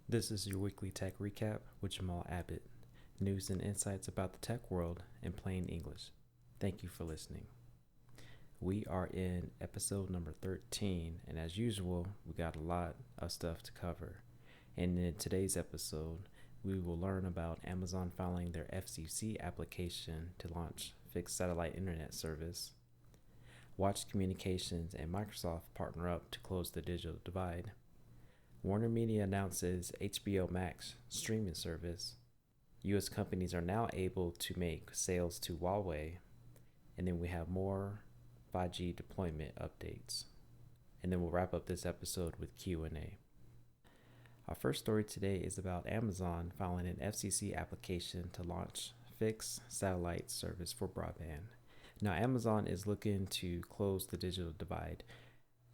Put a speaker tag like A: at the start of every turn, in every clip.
A: This is your weekly tech recap with Jamal Abbott. News and insights about the tech world in plain English. Thank you for listening. We are in episode number 13, and as usual, we got a lot of stuff to cover. And in today's episode, we will learn about Amazon filing their FCC application to launch fixed satellite internet service. Watch Communications and Microsoft partner up to close the digital divide. WarnerMedia announces HBO Max streaming service. U.S. companies are now able to make sales to Huawei. And then we have more 5G deployment updates. And then we'll wrap up this episode with Q&A. Our first story today is about Amazon filing an FCC application to launch fixed satellite service for broadband. Now, Amazon is looking to close the digital divide.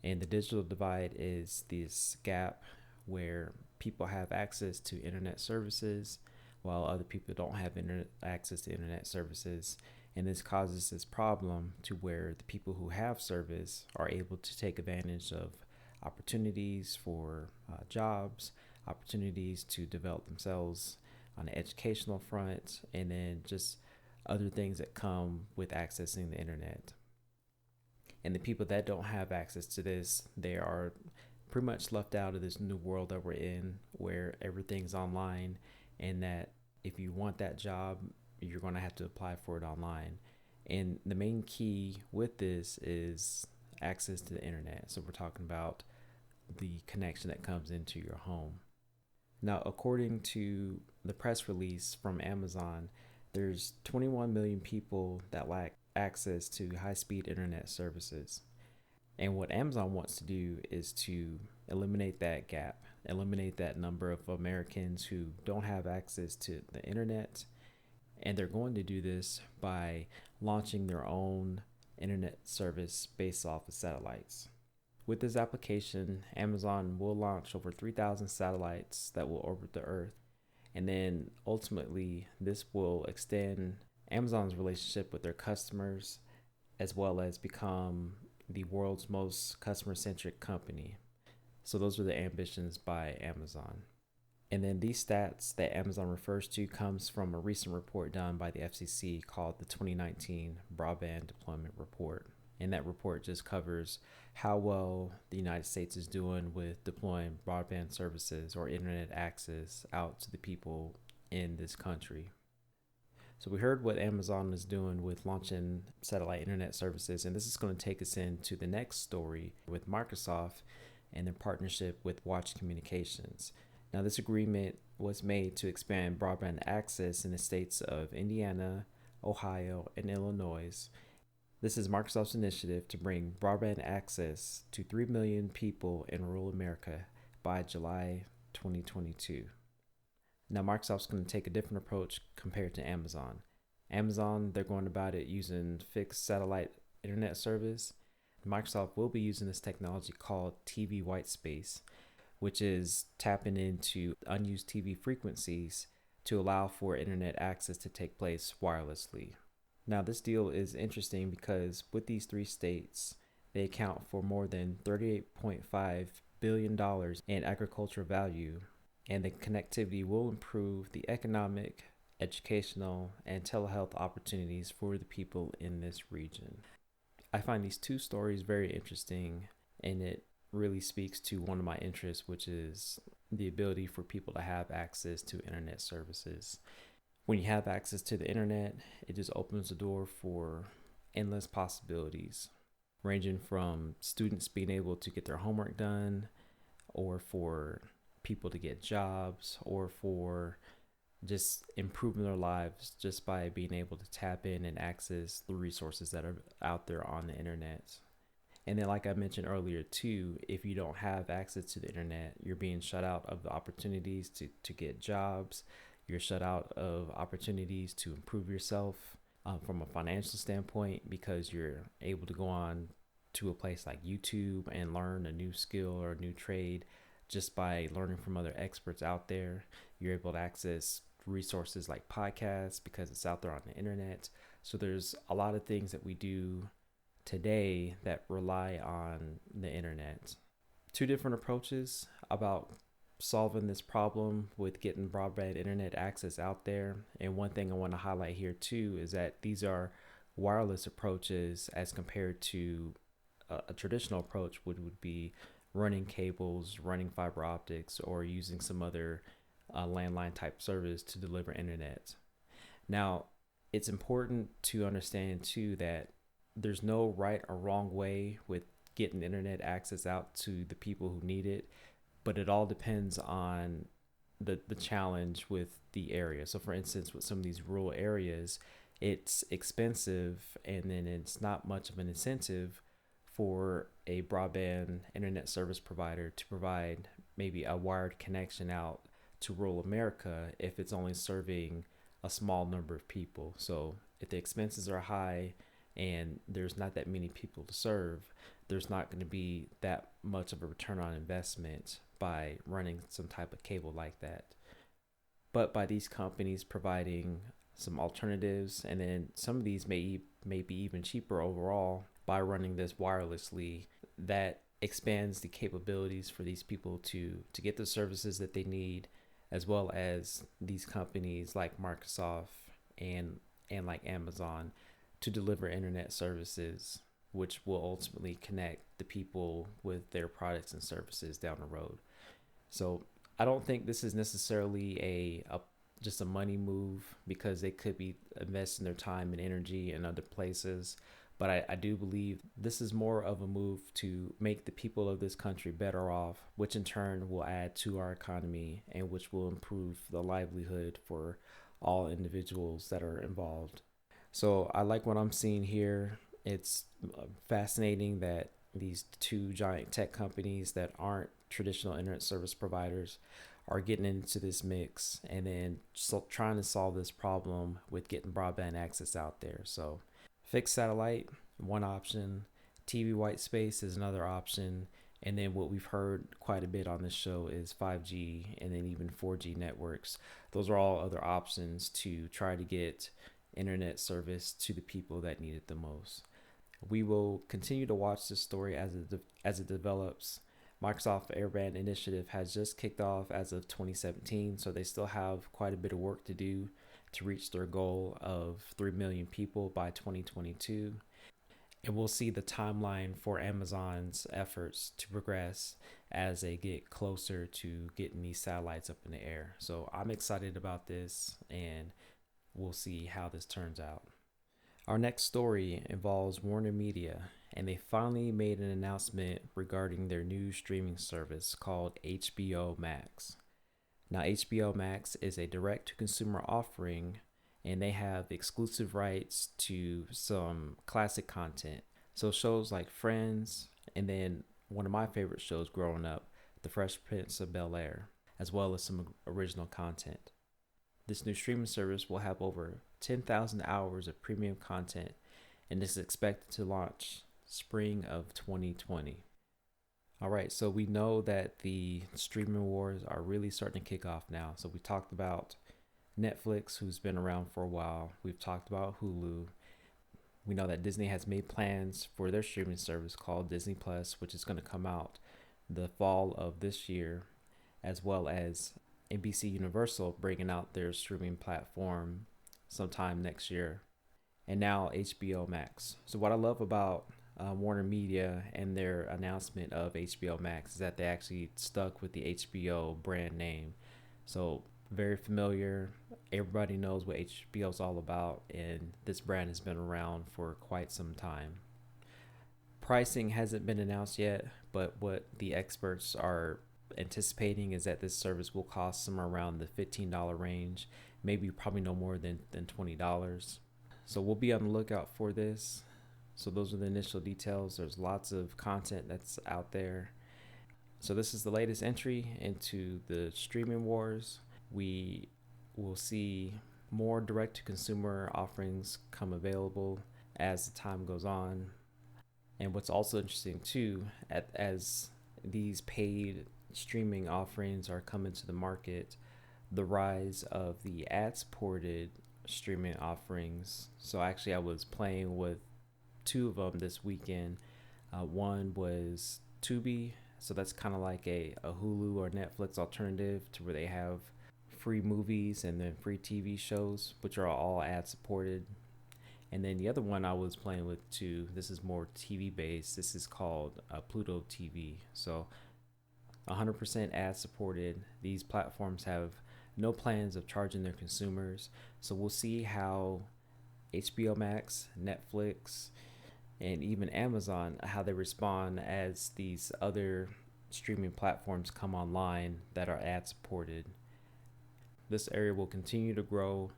A: And the digital divide is this gap where people have access to internet services while other people don't have access to internet services. And this causes this problem to where the people who have service are able to take advantage of opportunities for jobs, opportunities to develop themselves on the educational front, and then just other things that come with accessing the internet. And the people that don't have access to this, they are pretty much left out of this new world that we're in where everything's online, and that if you want that job, you're going to have to apply for it online. And the main key with this is access to the internet. So we're talking about the connection that comes into your home. Now, according to the press release from Amazon, there's 21 million people that lack access to high-speed internet services. And what Amazon wants to do is to eliminate that gap, eliminate that number of Americans who don't have access to the internet. And they're going to do this by launching their own internet service based off of satellites. With this application, Amazon will launch over 3,000 satellites that will orbit the Earth. And then ultimately, this will extend Amazon's relationship with their customers, as well as become the world's most customer-centric company. So those are the ambitions by Amazon. And then these stats that Amazon refers to comes from a recent report done by the FCC called the 2019 Broadband Deployment Report. And that report just covers how well the United States is doing with deploying broadband services or internet access out to the people in this country. So we heard what Amazon is doing with launching satellite internet services, and this is going to take us into the next story with Microsoft and their partnership with Watch Communications. Now, this agreement was made to expand broadband access in the states of Indiana, Ohio, and Illinois. This is Microsoft's initiative to bring broadband access to 3 million people in rural America by July 2022. Now, Microsoft's going to take a different approach compared to Amazon. Amazon, they're going about it using fixed satellite internet service. Microsoft will be using this technology called TV white space, which is tapping into unused TV frequencies to allow for internet access to take place wirelessly. Now, this deal is interesting because with these three states, they account for more than $38.5 billion in agricultural value, and the connectivity will improve the economic, educational, and telehealth opportunities for the people in this region. I find these two stories very interesting, and it really speaks to one of my interests, which is the ability for people to have access to internet services. When you have access to the internet, it just opens the door for endless possibilities, ranging from students being able to get their homework done, or for people to get jobs, or for just improving their lives just by being able to tap in and access the resources that are out there on the internet. And then, like I mentioned earlier too, if you don't have access to the internet, you're being shut out of the opportunities to get jobs. You're shut out of opportunities to improve yourself from a financial standpoint, because you're able to go on to a place like YouTube and learn a new skill or a new trade just by learning from other experts out there. You're able to access resources like podcasts because it's out there on the internet. So there's a lot of things that we do today that rely on the internet. Two different approaches about solving this problem with getting broadband internet access out there. And one thing I want to highlight here too is that these are wireless approaches as compared to a traditional approach, which would be running cables, running fiber optics, or using some other landline type service to deliver internet. Now, it's important to understand too that there's no right or wrong way with getting internet access out to the people who need it, but it all depends on the challenge with the area. So, for instance, with some of these rural areas, it's expensive and then it's not much of an incentive for a broadband internet service provider to provide maybe a wired connection out to rural America if it's only serving a small number of people. So if the expenses are high and there's not that many people to serve, there's not going to be that much of a return on investment by running some type of cable like that. But by these companies providing some alternatives, and then some of these may be even cheaper overall by running this wirelessly, that expands the capabilities for these people to get the services that they need, as well as these companies like Microsoft and like Amazon to deliver internet services, which will ultimately connect the people with their products and services down the road. So I don't think this is necessarily a just a money move, because they could be investing their time and energy in other places. But I do believe this is more of a move to make the people of this country better off, which in turn will add to our economy and which will improve the livelihood for all individuals that are involved. So I like what I'm seeing here. It's fascinating that these two giant tech companies that aren't traditional internet service providers are getting into this mix and then trying to solve this problem with getting broadband access out there. So fixed satellite, one option. TV white space is another option. And then what we've heard quite a bit on this show is 5G and then even 4G networks. Those are all other options to try to get internet service to the people that need it the most. We will continue to watch this story as it develops. Microsoft Airband initiative has just kicked off as of 2017, so they still have quite a bit of work to do to reach their goal of 3 million people by 2022. And we'll see the timeline for Amazon's efforts to progress as they get closer to getting these satellites up in the air. So I'm excited about this, and we'll see how this turns out. Our next story involves WarnerMedia, and they finally made an announcement regarding their new streaming service called HBO Max. Now, HBO Max is a direct-to-consumer offering, and they have exclusive rights to some classic content. So shows like Friends, and then one of my favorite shows growing up, The Fresh Prince of Bel-Air, as well as some original content. This new streaming service will have over 10,000 hours of premium content, and is expected to launch spring of 2020. All right, so we know that the streaming wars are really starting to kick off now. So we talked about Netflix, who's been around for a while. We've talked about Hulu. We know that Disney has made plans for their streaming service called Disney Plus, which is going to come out the fall of this year, as well as NBC Universal bringing out their streaming platform sometime next year, and now HBO Max. So what I love about WarnerMedia and their announcement of HBO Max is that they actually stuck with the HBO brand name. So very familiar. Everybody knows what HBO is all about, and this brand has been around for quite some time. Pricing hasn't been announced yet, but what the experts are anticipating is that this service will cost somewhere around the $15 range, maybe probably no more than $20. So we'll be on the lookout for this. So those are the initial details. There's lots of content that's out there. So this is the latest entry into the streaming wars. We will see more direct-to-consumer offerings come available as the time goes on. And what's also interesting too, as these paid streaming offerings are coming to the market, the rise of the ad-supported streaming offerings. So actually I was playing with two of them this weekend. One was Tubi, So that's kind of like a Hulu or Netflix alternative to where they have free movies and then free TV shows, which are all ad supported. And then the other one I was playing with too, this is more TV based. This is called Pluto TV. So 100% ad supported. These platforms have no plans of charging their consumers. So we'll see how HBO Max, Netflix, and even Amazon, how they respond as these other streaming platforms come online that are ad supported. This area will continue to grow.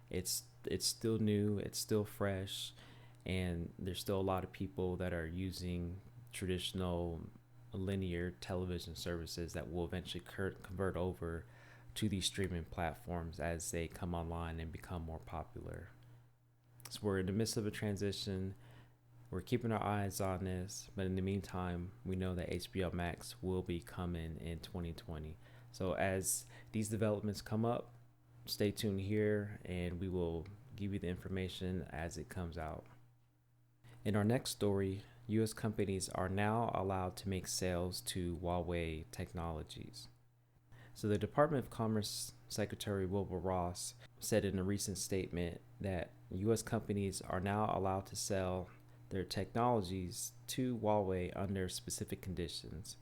A: It's still new, it's still fresh, and there's still a lot of people that are using traditional linear television services that will eventually convert over to these streaming platforms as they come online and become more popular. So we're in the midst of a transition. We're keeping our eyes on this, but in the meantime, we know that HBO Max will be coming in 2020. So as these developments come up, stay tuned here and we will give you the information as it comes out. In our next story, U.S. companies are now allowed to make sales to Huawei technologies. So the Department of Commerce Secretary Wilbur Ross said in a recent statement that U.S. companies are now allowed to sell their technologies to Huawei under specific conditions.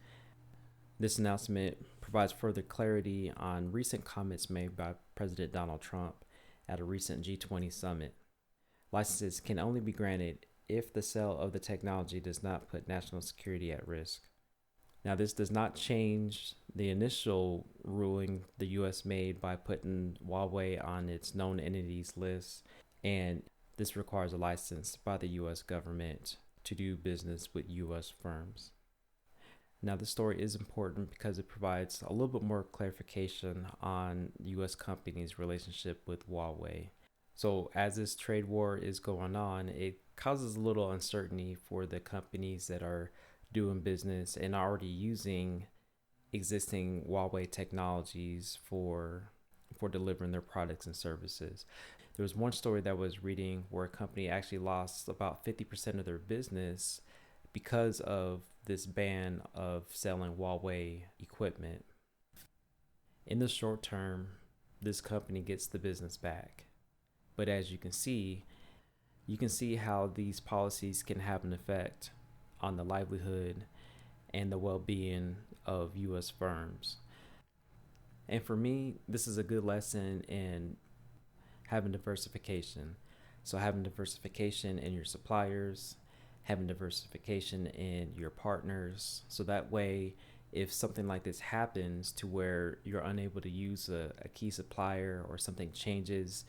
A: This announcement provides further clarity on recent comments made by President Donald Trump at a recent G20 summit. Licenses can only be granted if the sale of the technology does not put national security at risk. Now, this does not change the initial ruling the U.S. made by putting Huawei on its known entities list, and this requires a license by the U.S. government to do business with U.S. firms. Now, this story is important because it provides a little bit more clarification on U.S. companies' relationship with Huawei. So as this trade war is going on, it causes a little uncertainty for the companies that are doing business and already using existing Huawei technologies for delivering their products and services. There was one story that I was reading where a company actually lost about 50% of their business because of this ban of selling Huawei equipment. In the short term, this company gets the business back. But as you can see how these policies can have an effect on the livelihood and the well-being of U.S. firms. And for me, this is a good lesson in having diversification. So having diversification in your suppliers, having diversification in your partners. So that way, if something like this happens to where you're unable to use a key supplier or something changes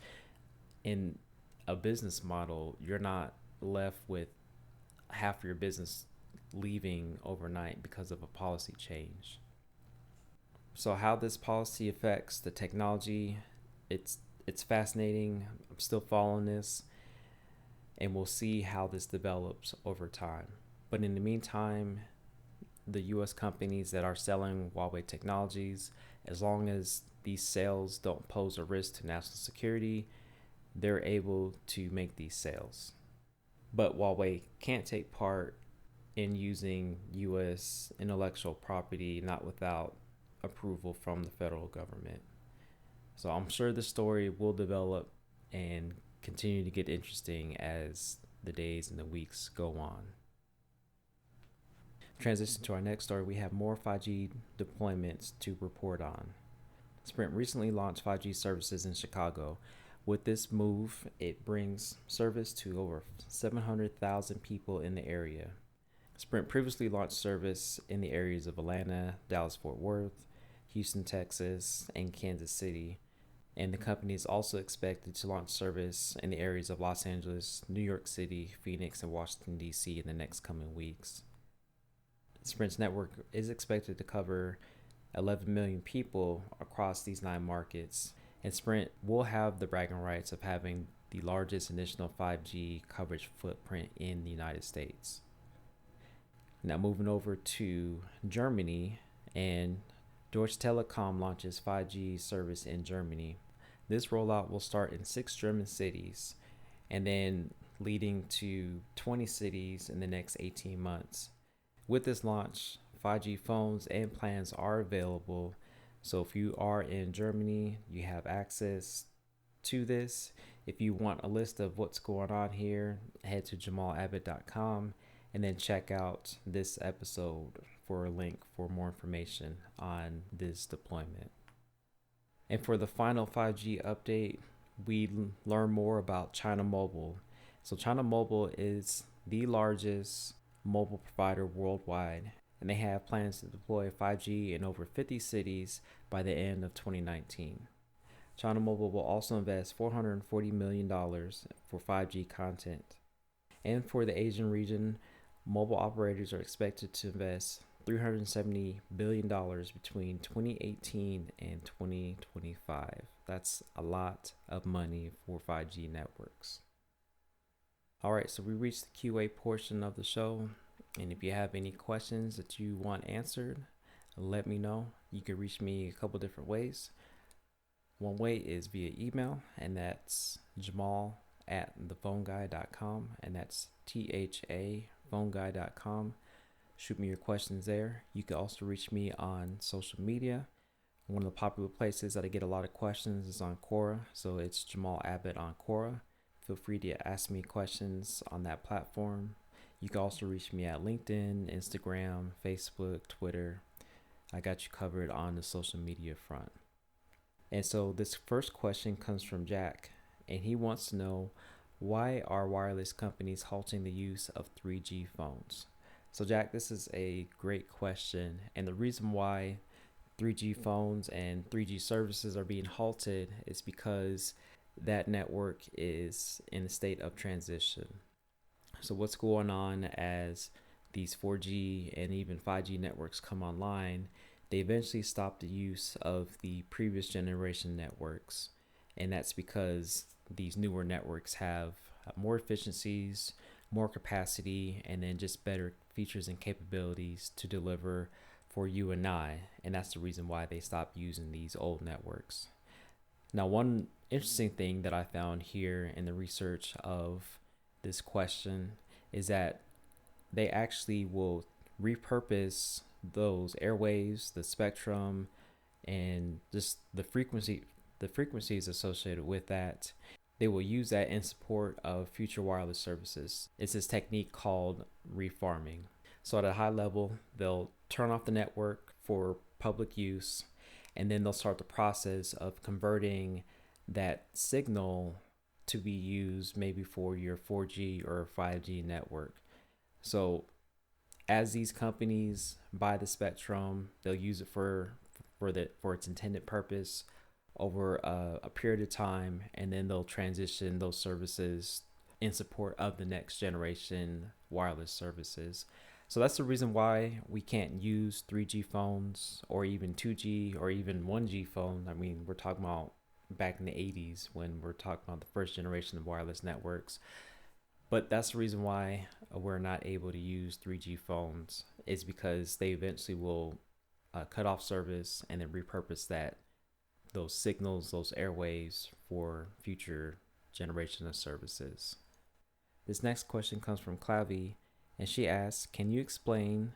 A: in a business model, you're not left with half your business leaving overnight because of a policy change. So how this policy affects the technology, it's fascinating. I'm still following this, and we'll see how this develops over time. But in the meantime, the U.S. companies that are selling Huawei technologies, as long as these sales don't pose a risk to national security, they're able to make these sales. But Huawei can't take part in using U.S. intellectual property not without approval from the federal government. So I'm sure the story will develop and continue to get interesting as the days and the weeks go on. Transition to our next story, we have more 5G deployments to report on. Sprint recently launched 5G services in Chicago. With this move, it brings service to over 700,000 people in the area. Sprint previously launched service in the areas of Atlanta, Dallas-Fort Worth, Houston, Texas, and Kansas City. And the company is also expected to launch service in the areas of Los Angeles, New York City, Phoenix, and Washington, D.C. in the next coming weeks. Sprint's network is expected to cover 11 million people across these 9 markets, and Sprint will have the bragging rights of having the largest initial 5G coverage footprint in the United States. Now moving over to Germany, and Deutsche Telekom launches 5G service in Germany. This rollout will start in 6 German cities and then leading to 20 cities in the next 18 months. With this launch, 5G phones and plans are available. So if you are in Germany, you have access to this. If you want a list of what's going on here, head to jamalabbott.com and then check out this episode for a link for more information on this deployment. And for the final 5G update, we learn more about China Mobile. So China Mobile is the largest mobile provider worldwide, and they have plans to deploy 5G in over 50 cities by the end of 2019. China Mobile will also invest $440 million for 5G content. And for the Asian region, mobile operators are expected to invest $370 billion between 2018 and 2025. That's a lot of money for 5G networks. All right, so we reached the QA portion of the show. And if you have any questions that you want answered, let me know. You can reach me a couple different ways. One way is via email, and that's jamal@thephoneguy.com, and that's THA phoneguy.com. Shoot me your questions there. You can also reach me on social media. One of the popular places that I get a lot of questions is on Quora, so it's Jamal Abbott on Quora. Feel free to ask me questions on that platform. You can also reach me at LinkedIn, Instagram, Facebook, Twitter. I got you covered on the social media front. And so this first question comes from Jack, and he wants to know, why are wireless companies halting the use of 3G phones? So Jack, this is a great question, and the reason why 3G phones and 3G services are being halted is because that network is in a state of transition. So what's going on as these 4G and even 5G networks come online, they eventually stop the use of the previous generation networks. And that's because these newer networks have more efficiencies, more capacity, and then just better features and capabilities to deliver for you and I. And that's the reason why they stopped using these old networks. Now, one interesting thing that I found here in the research of this question is that they actually will repurpose those airwaves, the spectrum, and just the frequencies associated with that. They will use that in support of future wireless services. It's this technique called refarming. So at a high level, they'll turn off the network for public use, and then they'll start the process of converting that signal to be used maybe for your 4G or 5G network. So as these companies buy the spectrum, they'll use it for its intended purpose over a period of time, and then they'll transition those services in support of the next generation wireless services. So that's the reason why we can't use 3G phones or even 2G or even 1G phones. I mean, we're talking about back in the 80s when we're talking about the first generation of wireless networks. But that's the reason why we're not able to use 3G phones, is because they eventually will cut off service and then repurpose those signals, those airwaves for future generation of services. This next question comes from Clavy, and she asks, can you explain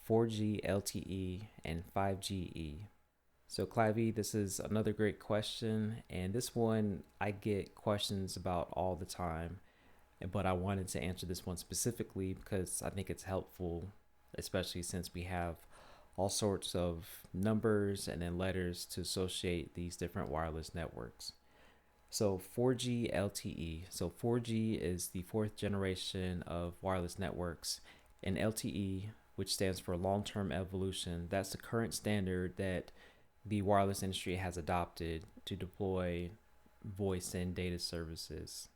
A: 4G LTE and 5GE? So Clavy, this is another great question, and this one I get questions about all the time, but I wanted to answer this one specifically because I think it's helpful, especially since we have all sorts of numbers and then letters to associate these different wireless networks. So 4G LTE. So 4G is the fourth generation of wireless networks, and LTE, which stands for long-term evolution, that's the current standard that the wireless industry has adopted to deploy voice and data services.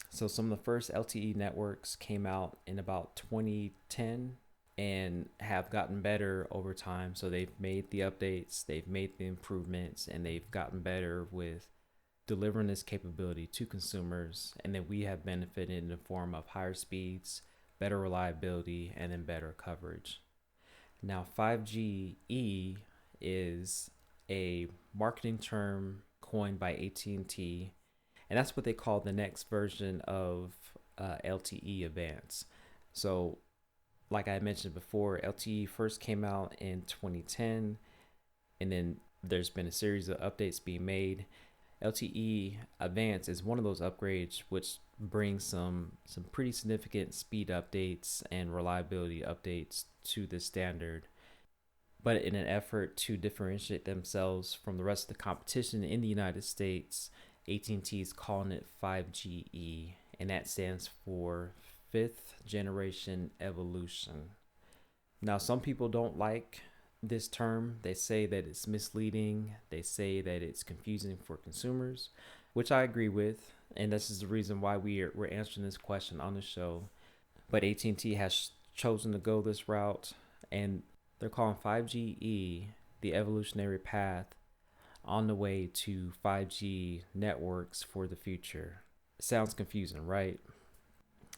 A: So some of the first LTE networks came out in about 2010 and have gotten better over time. So they've made the updates, they've made the improvements, and they've gotten better with delivering this capability to consumers. And then we have benefited in the form of higher speeds, better reliability, and then better coverage. Now 5GE is a marketing term coined by AT&T, and that's what they call the next version of LTE Advanced. So like I mentioned before, LTE first came out in 2010, and then there's been a series of updates being made. LTE Advanced is one of those upgrades which brings some pretty significant speed updates and reliability updates to the standard. But in an effort to differentiate themselves from the rest of the competition in the United States, AT&T is calling it 5GE, and that stands for fifth generation evolution. Now, some people don't like this term. They say that it's misleading. They say that it's confusing for consumers, which I agree with. And this is the reason why we're answering this question on the show. But AT&T has chosen to go this route, and they're calling 5GE the evolutionary path on the way to 5G networks for the future. Sounds confusing, right?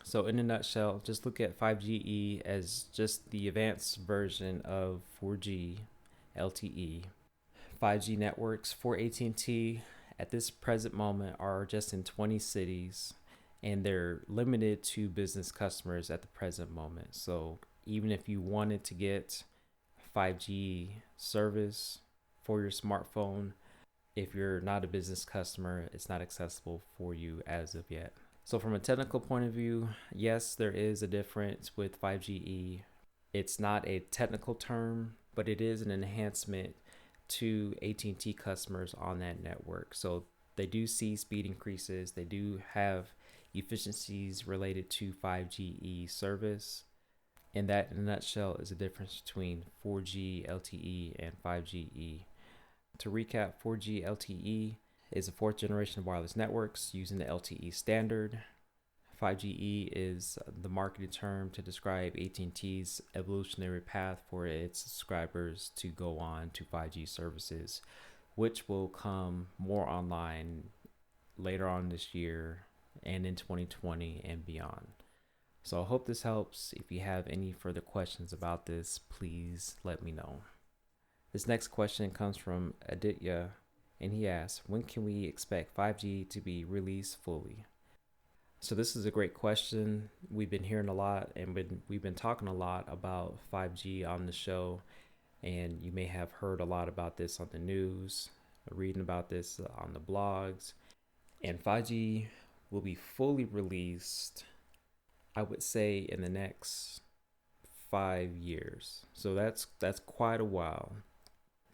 A: So in a nutshell, just look at 5GE as just the advanced version of 4G LTE. 5G networks for AT&T at this present moment are just in 20 cities, and they're limited to business customers at the present moment. So even if you wanted to get 5G service for your smartphone, if you're not a business customer, it's not accessible for you as of yet. So from a technical point of view, yes, there is a difference with 5GE. It's not a technical term, but it is an enhancement to AT&T customers on that network. So they do see speed increases. They do have efficiencies related to 5GE service. And that, in a nutshell, is the difference between 4G LTE and 5GE. To recap, 4G LTE is a fourth generation of wireless networks using the LTE standard. 5GE is the marketing term to describe AT&T's evolutionary path for its subscribers to go on to 5G services, which will come more online later on this year and in 2020 and beyond. So I hope this helps. If you have any further questions about this, please let me know. This next question comes from Aditya, and he asks, when can we expect 5G to be released fully? So this is a great question. We've been hearing a lot, and we've been talking a lot about 5G on the show, and you may have heard a lot about this on the news, reading about this on the blogs. And 5G will be fully released, I would say, in the next 5 years. So that's quite a while.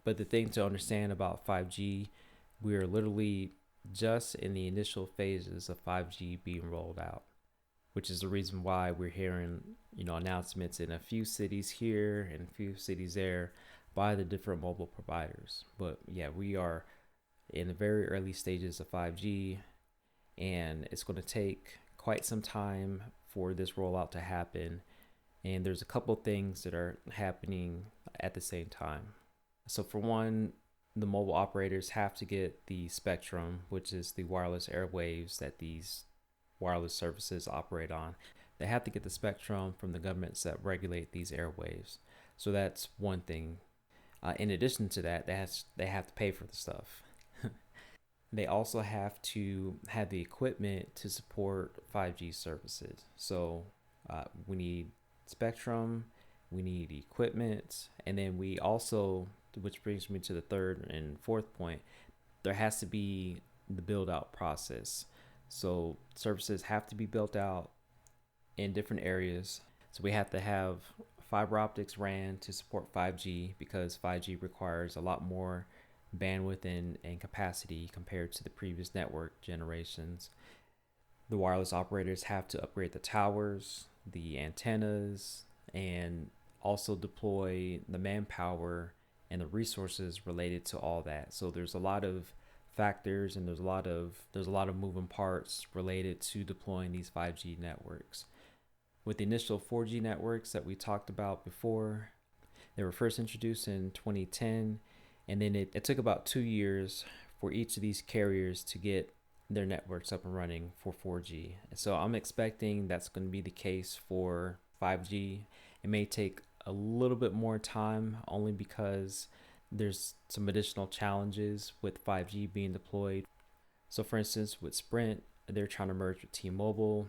A: But the thing to understand about 5G, we are literally just in the initial phases of 5G being rolled out, which is the reason why we're hearing, announcements in a few cities here and a few cities there by the different mobile providers. But yeah, we are in the very early stages of 5G, and it's going to take quite some time for this rollout to happen. And there's a couple things that are happening at the same time. So for one, the mobile operators have to get the spectrum, which is the wireless airwaves that these wireless services operate on. They have to get the spectrum from the governments that regulate these airwaves. So that's one thing. In addition to that, they have to pay for the stuff. They also have to have the equipment to support 5G services. So we need spectrum, we need equipment, and then we also, which brings me to the third and fourth point, there has to be the build out process. So services have to be built out in different areas. So we have to have fiber optics ran to support 5G, because 5G requires a lot more bandwidth and capacity compared to the previous network generations. The wireless operators have to upgrade the towers, the antennas, and also deploy the manpower and the resources related to all that. So there's a lot of factors, and there's a lot of moving parts related to deploying these 5G networks. With the initial 4G networks that we talked about before, they were first introduced in 2010, and then it took about 2 years for each of these carriers to get their networks up and running for 4G. So I'm expecting that's going to be the case for 5G. It may take a little bit more time, only because there's some additional challenges with 5G being deployed. So for instance, with Sprint, they're trying to merge with T-Mobile.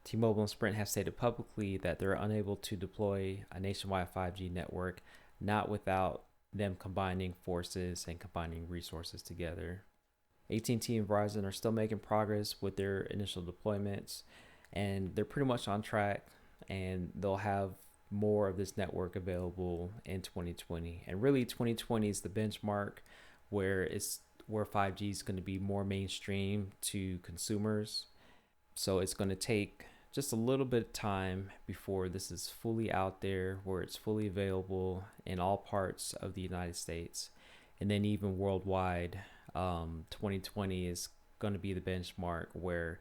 A: T-Mobile and Sprint have stated publicly that they're unable to deploy a nationwide 5G network, not without them combining forces and combining resources together. AT&T and Verizon are still making progress with their initial deployments, and they're pretty much on track, and they'll have more of this network available in 2020. And really 2020 is the benchmark where 5G is going to be more mainstream to consumers. So it's going to take just a little bit of time before this is fully out there, where it's fully available in all parts of the United States. And then even worldwide, 2020 is going to be the benchmark where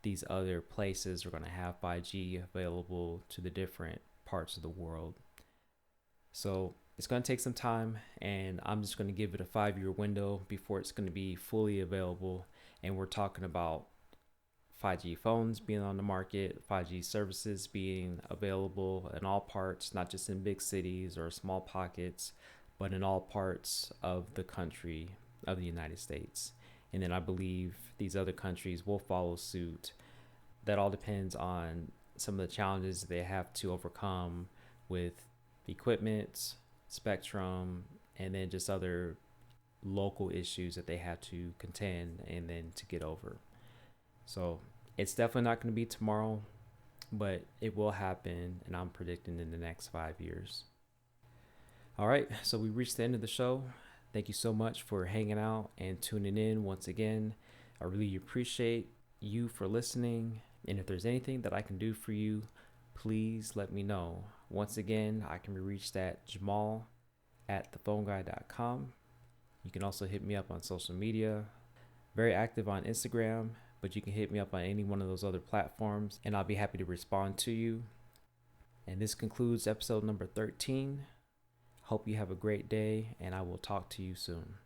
A: these other places are going to have 5G available to the different parts of the world. So it's going to take some time, and I'm just going to give it a 5-year window before it's going to be fully available. And we're talking about 5G phones being on the market, 5G services being available in all parts, not just in big cities or small pockets, but in all parts of the country of the United States. And then I believe these other countries will follow suit. That all depends on some of the challenges they have to overcome with equipment, spectrum, and then just other local issues that they have to contend and then to get over. So it's definitely not going to be tomorrow, but it will happen, and I'm predicting in the next 5 years. All right, so we reached the end of the show. Thank you so much for hanging out and tuning in once again. I really appreciate you for listening. And if there's anything that I can do for you, please let me know. Once again, I can be reached at jamal@thephoneguy.com. You can also hit me up on social media. Very active on Instagram, but you can hit me up on any one of those other platforms, and I'll be happy to respond to you. And this concludes episode number 13. Hope you have a great day, and I will talk to you soon.